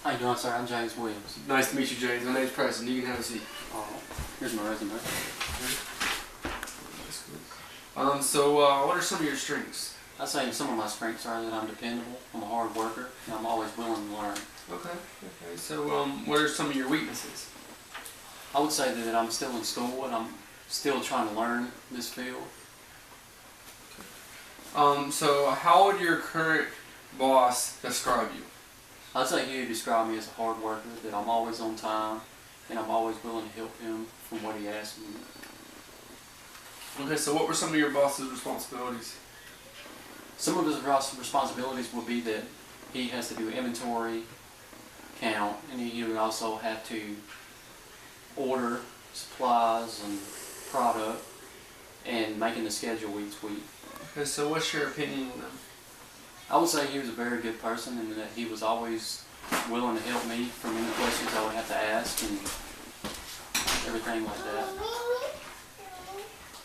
How you doing, sir? I'm James Wlliams. Nice to meet you, James. My name's Preston. You can have a seat. Here's my resume. What are some of your strengths? I'd say some of my strengths are that I'm dependable, I'm a hard worker, and I'm always willing to learn. Okay. So, what are some of your weaknesses? I would say that I'm still in school and I'm still trying to learn this field. So how would your current boss describe you? I'd say he would describe me as a hard worker, that I'm always on time, and I'm always willing to help him from what he asks me. Okay, so what were some of your boss's responsibilities? Some of his responsibilities would be that he has to do inventory, count, and he would also have to order supplies and product and making the schedule each week. Okay, so what's your opinion on them? I would say he was a very good person and that he was always willing to help me from any questions I would have to ask and everything like that.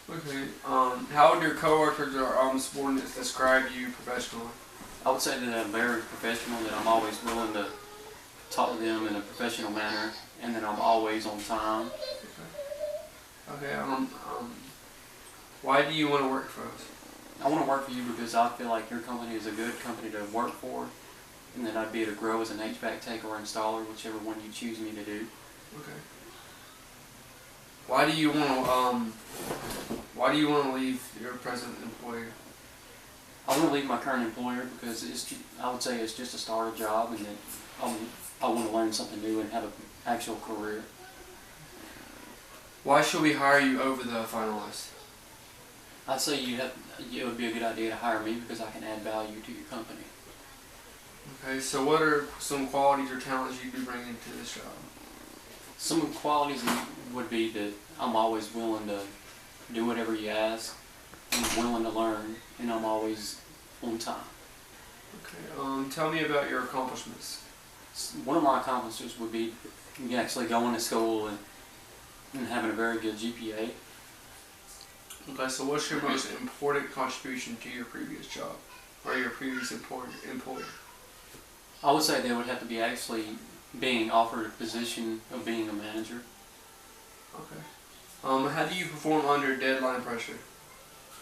Okay, how would your coworkers or subordinates describe you professionally? I would say that I'm very professional, that I'm always willing to talk to them in a professional manner, and that I'm always on time. Okay, why do you want to work for us? I want to work for you because I feel like your company is a good company to work for, and that I'd be able to grow as an HVAC tech or installer, whichever one you choose me to do. Okay. Why do you want to leave your present employer? I want to leave my current employer because I would say it's just a starter job, and that I want to learn something new and have an actual career. Why should we hire you over the finalists? I'd say it would be a good idea to hire me because I can add value to your company. Okay, so what are some qualities or talents you'd be bringing to this job? Some qualities would be that I'm always willing to do whatever you ask, I'm willing to learn, and I'm always on time. Okay, tell me about your accomplishments. One of my accomplishments would be actually going to school and having a very good GPA. Okay, so what's your most important contribution to your previous job or your previous employer? I would say they would have to be actually being offered a position of being a manager. Okay. How do you perform under deadline pressure?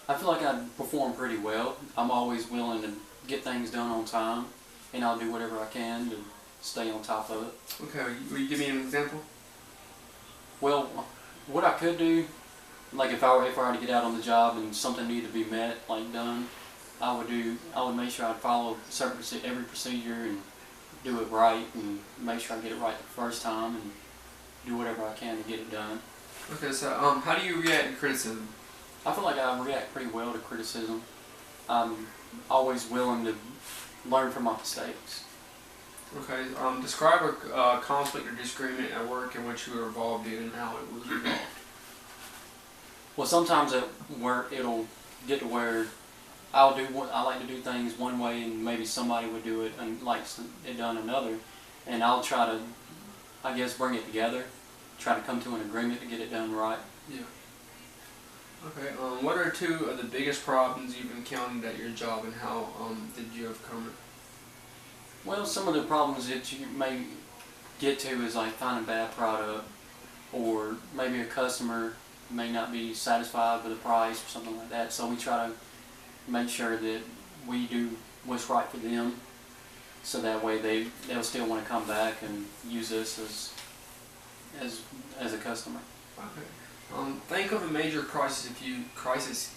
I feel like I perform pretty well. I'm always willing to get things done on time, and I'll do whatever I can to stay on top of it. Okay, will you give me an example? Well, what I could do, like if I were to get out on the job and something needed to be met, like done, I would make sure I'd follow every procedure and do it right and make sure I get it right the first time and do whatever I can to get it done. Okay, so how do you react to criticism? I feel like I react pretty well to criticism. I'm always willing to learn from my mistakes. Okay, describe a conflict or disagreement at work in which you were involved in and how it was resolved. Well, sometimes at work it'll get to where I like to do things one way and maybe somebody would do it and likes it done another, and I'll try to, I guess, bring it together, try to come to an agreement to get it done right. Yeah. Okay, what are two of the biggest problems you've encountered at your job and how did you overcome it? Well, some of the problems that you may get to is like finding bad product, or maybe a customer may not be satisfied with the price or something like that, so we try to make sure that we do what's right for them, so that way they'll still want to come back and use us as a customer. Okay. Think of a major crisis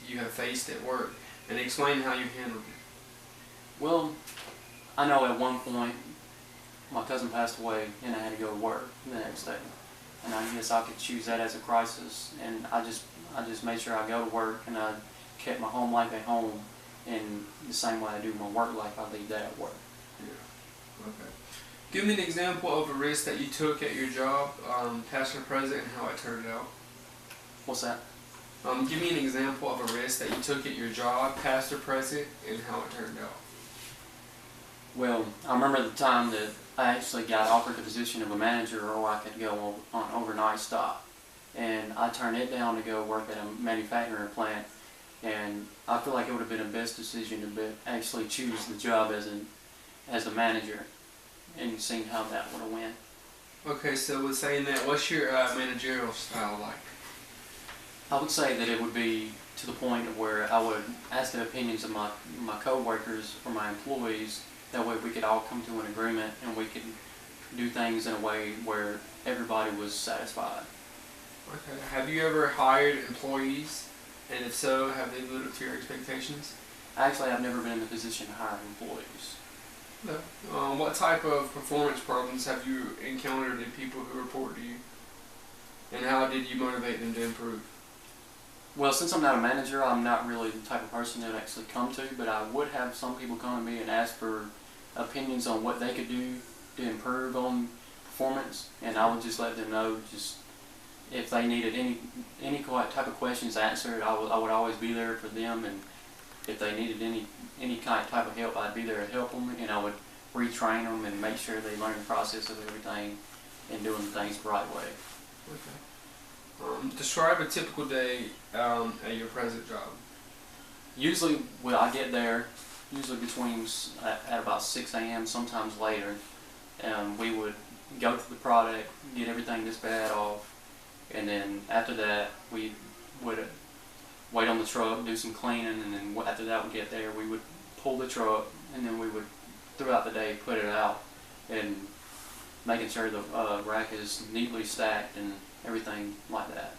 you have faced at work and explain how you handled it. Well, I know at one point my cousin passed away and I had to go to work the next day, and I guess I could choose that as a crisis, and I just made sure I go to work and I kept my home life at home, and the same way I do my work life, I leave that at work. Yeah. Okay. Give me an example of a risk that you took at your job, past or present, and how it turned out. What's that? Give me an example of a risk that you took at your job, past or present, and how it turned out. Well, I remember the time that I actually got offered the position of a manager, or I could go on overnight stop, and I turned it down to go work at a manufacturing plant. And I feel like it would have been the best decision to actually choose the job as a manager, and seen how that would have went. Okay, so with saying that, what's your managerial style like? I would say that it would be to the point of where I would ask the opinions of my co-workers or my employees. That way we could all come to an agreement and we could do things in a way where everybody was satisfied. Okay. Have you ever hired employees? And if so, have they lived up to your expectations? Actually, I've never been in the position to hire employees. No. What type of performance problems have you encountered in people who report to you? And how did you motivate them to improve? Well, since I'm not a manager, I'm not really the type of person that would actually come to, but I would have some people come to me and ask for opinions on what they could do to improve on performance, and I would just let them know just if they needed any type of questions answered, I would always be there for them, and if they needed any type of help, I'd be there to help them, and I would retrain them and make sure they learn the process of everything and doing things the right way. Okay. Describe a typical day at your present job. Usually when I get there, usually at about 6 a.m., sometimes later, we would go through the product, get everything this bad off, and then after that we would wait on the truck, do some cleaning, and then after that we get there, we would pull the truck, and then we would throughout the day put it out and making sure the rack is neatly stacked and everything like that.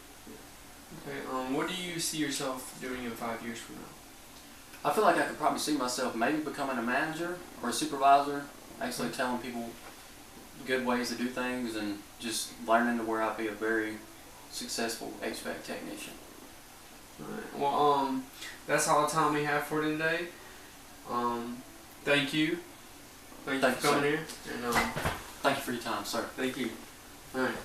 Okay. What do you see yourself doing in 5 years from now? I feel like I could probably see myself maybe becoming a manager or a supervisor, actually telling people good ways to do things and just learning to where I'd be a very successful HVAC technician. Alright. Well, that's all the time we have for today. Thank you. Thank you for coming here. And thank you for your time, sir. thank you. Alright.